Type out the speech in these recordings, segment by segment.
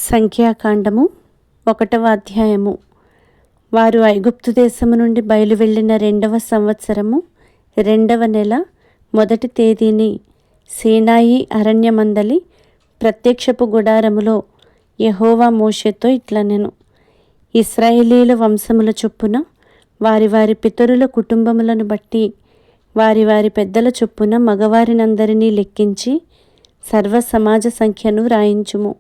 సంఖ్యాకాండము 1వ అధ్యాయము. వారు ఐగుప్తు దేశము నుండి బయలువెళ్ళిన 2వ సంవత్సరము 2వ నెల 1వ తేదీని సీనాయి అరణ్యమందలి ప్రత్యక్షపు గుడారములో యెహోవా మోషేతో ఇట్లనెను. ఇశ్రాయేలీయుల వంశముల చొప్పున వారి వారి పితరుల కుటుంబములను బట్టి వారి వారి పెద్దల చొప్పున మగవారినందరినీ లెక్కించి సర్వ సమాజ సంఖ్యను రాయించుము.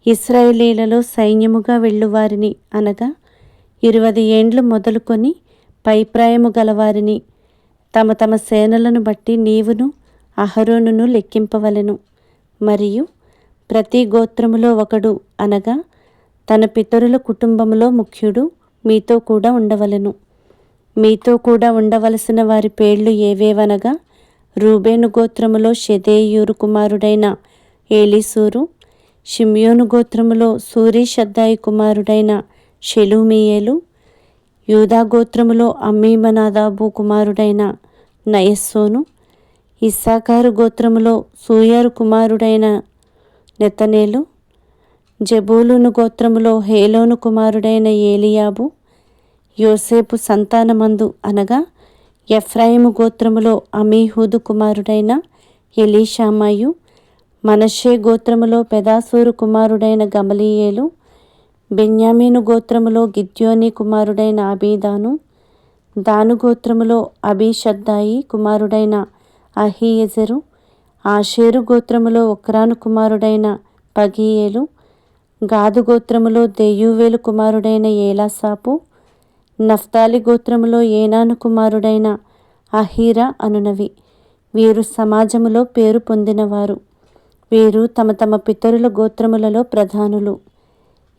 ఇశ్రాయేలీయులలో సైన్యముగా వెళ్ళువారిని అనగా 20 ఏండ్లు మొదలుకొని పైప్రాయము గలవారిని తమ తమ సేనలను బట్టి నీవును అహరోనును లెక్కింపవలెను. మరియు ప్రతి గోత్రములో ఒకడు అనగా తన పితరుల కుటుంబములో ముఖ్యుడు మీతో కూడా ఉండవలెను. మీతో కూడా ఉండవలసిన వారి పేర్లు ఏవేవనగా, రూబేను గోత్రములో షెదేయూరు కుమారుడైన ఏలీసూరు, షిమ్యోను గోత్రములో సూరీషద్దాయి కుమారుడైన షెలూమియేలు, యూదా గోత్రములో అమ్మీమనాదాబు కుమారుడైన నయస్సోను, ఇస్సాకారు గోత్రములో సూయారు కుమారుడైన నెతనేలు, జెబూలూను గోత్రములో హేలోను కుమారుడైన ఏలియాబు, యోసేపు సంతానమందు అనగా ఎఫ్రాయిము గోత్రములో అమీహూదు కుమారుడైన ఎలీషామాయు, మనష్షే గోత్రములో పెదాసూరు కుమారుడైన గమలీయేలు, బెన్యామీను గోత్రములో గిద్యోని కుమారుడైన అబీదాను, దాను గోత్రములో అబీషద్దాయి కుమారుడైన అహీయెజెరు, ఆషేరు గోత్రములో ఒక్రాను కుమారుడైన పగీయేలు, గాదు గోత్రములో దెయూవేలు కుమారుడైన ఏలాసాపు, నఫ్తాలి గోత్రములో ఏనాను కుమారుడైన అహీరా అనునవి. వీరు సమాజములో పేరు పొందినవారు. వీరు తమ తమ పితరుల గోత్రములలో ప్రధానులు.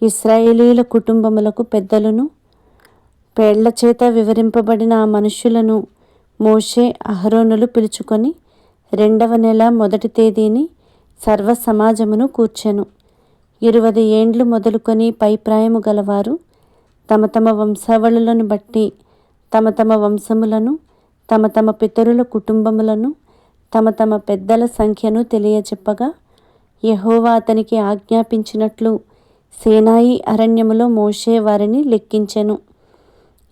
ఇశ్రాయేలీయుల కుటుంబములకు పెద్దలను పేర్ల చేత వివరింపబడిన ఆ మనుష్యులను మోషే అహరోనులు పిలుచుకొని 2వ నెల 1వ తేదీని సర్వ సమాజమును కూర్చెను. 20 ఏండ్లు మొదలుకొని పైప్రాయము గలవారు తమ తమ వంశావళులను బట్టి తమ తమ వంశములను తమ తమ పితరుల కుటుంబములను తమ తమ పెద్దల సంఖ్యను తెలియచెప్పగా, యెహోవా అతనికి ఆజ్ఞాపించినట్లు సీనాయి అరణ్యములో మోషే వారిని లెక్కించెను.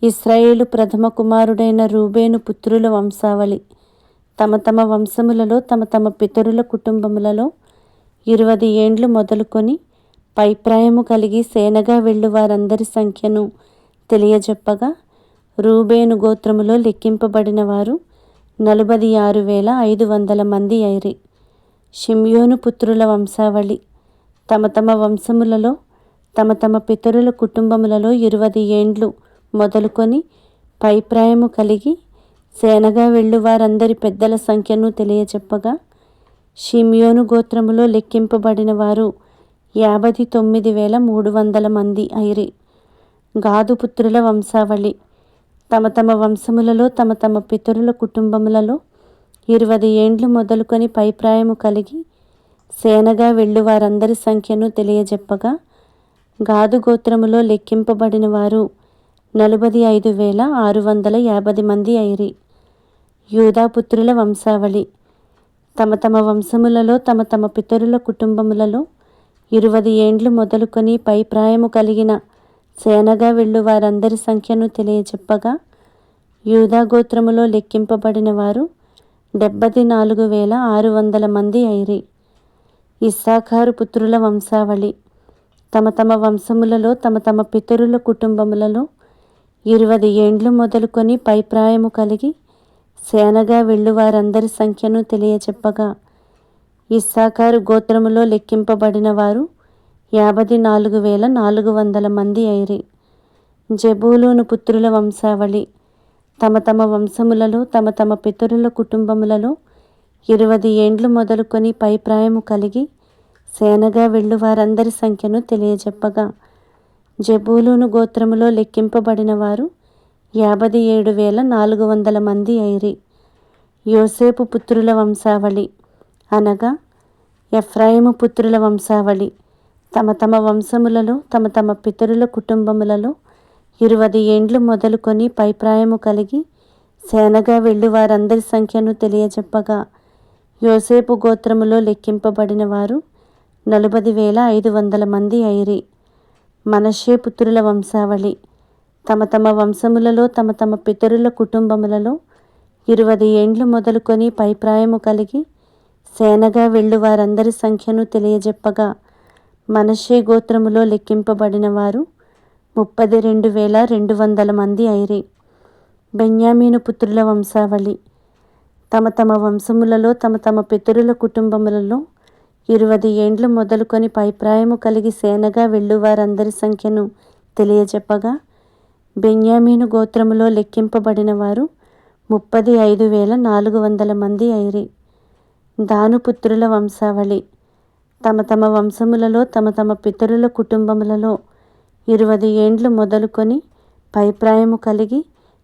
ఇశ్రాయేలు ప్రథమ కుమారుడైన రూబేను పుత్రుల వంశావళి తమ తమ వంశములలో తమ తమ పితరుల కుటుంబములలో 20 ఏండ్లు మొదలుకొని పైప్రాయము కలిగి సేనగా వెళ్ళు వారందరి సంఖ్యను తెలియజెప్పగా, రూబేను గోత్రములో లెక్కింపబడిన వారు 46,500 మంది అయిరి. షిమ్యోను పుత్రుల వంశావళి తమ తమ వంశములలో తమ తమ పితరుల కుటుంబములలో 20 ఏండ్లు మొదలుకొని పైప్రాయము కలిగి సేనగా వెళ్ళు వారందరి పెద్దల సంఖ్యను తెలియచెప్పగా, షిమ్యోను గోత్రములో లెక్కింపబడిన వారు 59,300 మంది అయిరి. గాదు పుత్రుల వంశావళి తమ తమ వంశములలో తమ తమ పితరుల కుటుంబములలో 20 ఏండ్లు మొదలుకొని పైప్రాయము కలిగి సేనగా వెళ్ళు వారందరి సంఖ్యను తెలియజెప్పగా, గాదు గోత్రములో లెక్కింపబడిన వారు 45,650 మంది అయిరి. యూదా పుత్రుల వంశావళి తమ తమ వంశములలో తమ తమ పితరుల కుటుంబములలో 20 ఏండ్లు మొదలుకొని పైప్రాయము కలిగిన సేనగా వెళ్ళు వారందరి సంఖ్యను తెలియచెప్పగా, యూదా గోత్రములో లెక్కింపబడిన వారు 74,600 మంది అయిరి. ఇస్సాకారు పుత్రుల వంశావళి తమ తమ వంశములలో తమ తమ పితరుల కుటుంబములలో 20 ఏండ్లు మొదలుకొని పైప్రాయము కలిగి సేనగా వెళ్ళు వారందరి సంఖ్యను తెలియచెప్పగా, ఇస్సాకారు గోత్రములో లెక్కింపబడిన వారు 54,400 మంది అయిరి. జెబూలూను పుత్రుల వంశావళి తమ తమ వంశములలో తమ తమ పితరుల కుటుంబములలో 20 ఏండ్లు మొదలుకొని పైప్రాయము కలిగి సేనగా వెళ్ళు వారందరి సంఖ్యను తెలియజెప్పగా, జెబూలూను గోత్రములో లెక్కింపబడిన వారు 57,400 మంది అయిరి. యోసేపు పుత్రుల వంశావళి అనగా ఎఫ్రాయిము పుత్రుల వంశావళి తమ తమ వంశములలో తమ తమ పితరుల కుటుంబములలో 20 ఏండ్లు మొదలుకొని పైప్రాయము కలిగి సేనగా వెళ్ళు వారందరి సంఖ్యను తెలియజెప్పగా, యోసేపు గోత్రములో లెక్కింపబడిన వారు 40,500 మంది అయిరి. మనష్షే పుత్రుల వంశావళి. తమ తమ వంశములలో తమ తమ పితరుల కుటుంబములలో 20 ఏండ్లు మొదలుకొని పైప్రాయము కలిగి సేనగా వెళ్ళు వారందరి సంఖ్యను తెలియజెప్పగా మనష్షే గోత్రములో లెక్కింపబడిన వారు 32,200 మంది అయిరి. బెన్యామీను పుత్రుల వంశావళి. తమ తమ వంశములలో తమ తమ పితరుల కుటుంబములలో 20 ఏండ్లు మొదలుకొని పైప్రాయము కలిగి సేనగా వెళ్ళు వారందరి సంఖ్యను తెలియజెప్పగా బెన్యామీను గోత్రములో లెక్కింపబడిన వారు 35,400 మంది అయిరి. దాను పుత్రుల వంశావళి. తమ తమ వంశములలో తమ తమ పితరుల కుటుంబములలో 20 ఏండ్లు మొదలుకొని పైప్రాయము కలిగి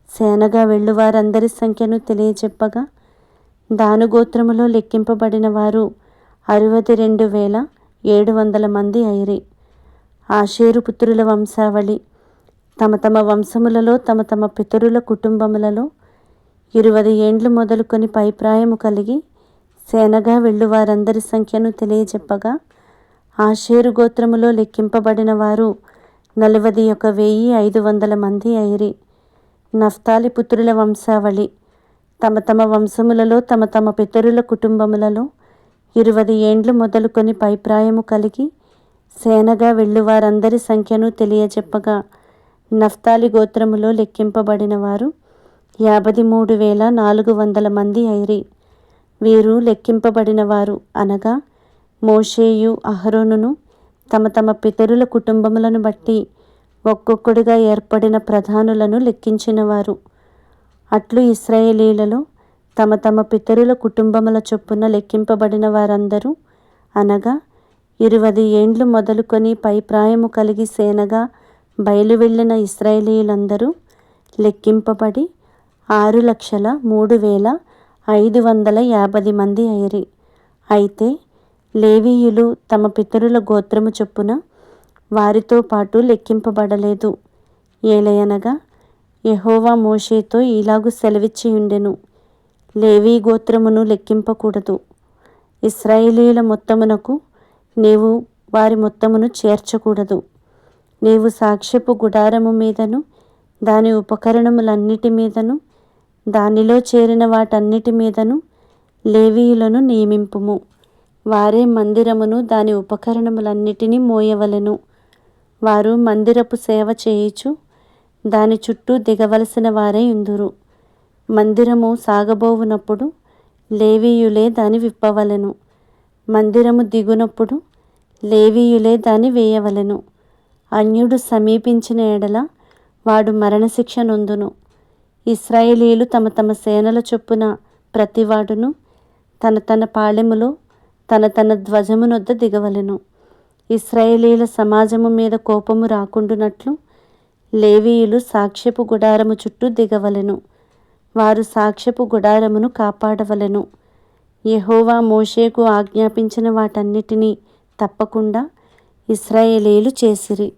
సేనగా వెళ్ళు వారందరి సంఖ్యను తెలియజెప్పగా దాను గోత్రములో లెక్కింపబడిన వారు 62,700 మంది అయిరి. ఆషేరు పుత్రుల వంశావళి. తమ తమ వంశములలో తమ తమ పితరుల కుటుంబములలో 20 ఏండ్లు మొదలుకొని పైప్రాయము కలిగి సేనగా వెళ్ళు వారందరి సంఖ్యను తెలియజెప్పగా ఆషేరు గోత్రములో లెక్కింపబడిన వారు 41,500 మంది అయిరి. నఫ్తాలి పుత్రుల వంశావళి. తమ తమ వంశములలో తమ తమ పితరుల కుటుంబములలో 20 ఏండ్లు మొదలుకొని పైప్రాయము కలిగి సేనగా వెళ్ళు వారందరి సంఖ్యను తెలియజెప్పగా నఫ్తాలి గోత్రములో లెక్కింపబడిన వారు 53,400 మంది అయిరి. వీరు లెక్కింపబడిన వారు అనగా మోషేయు అహరోనును తమ తమ పితరుల కుటుంబములను బట్టి ఒక్కొక్కడిగా ఏర్పడిన ప్రధానులను లెక్కించినవారు. అట్లు ఇశ్రాయేలీలలో తమ తమ పితరుల కుటుంబముల చొప్పున లెక్కింపబడిన వారందరూ అనగా 20 ఏండ్లు మొదలుకొని పైప్రాయము కలిగి సేనగా బయలువెళ్ళిన ఇశ్రాయేలీయులందరూ లెక్కింపబడి 6,03,550 మంది అయిరి. అయితే లేవీయులు తమ పితరుల గోత్రము చొప్పున వారితో పాటు లెక్కింపబడలేదు. ఏలయనగా యెహోవా మోషేతో ఇలాగు సెలవిచ్చియుండెను, లేవీ గోత్రమును లెక్కింపకూడదు. ఇశ్రాయేలీయుల మొత్తమునకు నీవు వారి మొత్తమును చేర్చకూడదు. నీవు సాక్ష్యపు గుడారము మీదను దాని ఉపకరణములన్నిటి మీదను దానిలో చేరిన వాటన్నిటి మీదను లేవీయులను నియమింపుము. వారే మందిరమును దాని ఉపకరణములన్నిటినీ మోయవలెను. వారు మందిరపు సేవ చేయుచు దాని చుట్టూ దిగవలసిన వారై ఉందురు. మందిరము సాగబోవునప్పుడు లేవీయులే దాని విప్పవలెను. మందిరము దిగునప్పుడు లేవీయులే దాని వేయవలెను. అన్యుడు సమీపించిన ఎడల వాడు మరణశిక్ష నొందును. ఇశ్రాయేలీయులు తమ తమ సేనల చొప్పున ప్రతివాడును తన తన పాళెములో తన తన ధ్వజమునొద్ద దిగవలెను. ఇశ్రాయేలీయుల సమాజము మీద కోపము రాకుండునట్లు లేవీయులు సాక్ష్యపు గుడారము చుట్టూ దిగవలెను. వారు సాక్ష్యపు గుడారమును కాపాడవలెను. యెహోవా మోషేకు ఆజ్ఞాపించిన వాటన్నిటినీ తప్పకుండా ఇశ్రాయేలీయులు చేసిరి.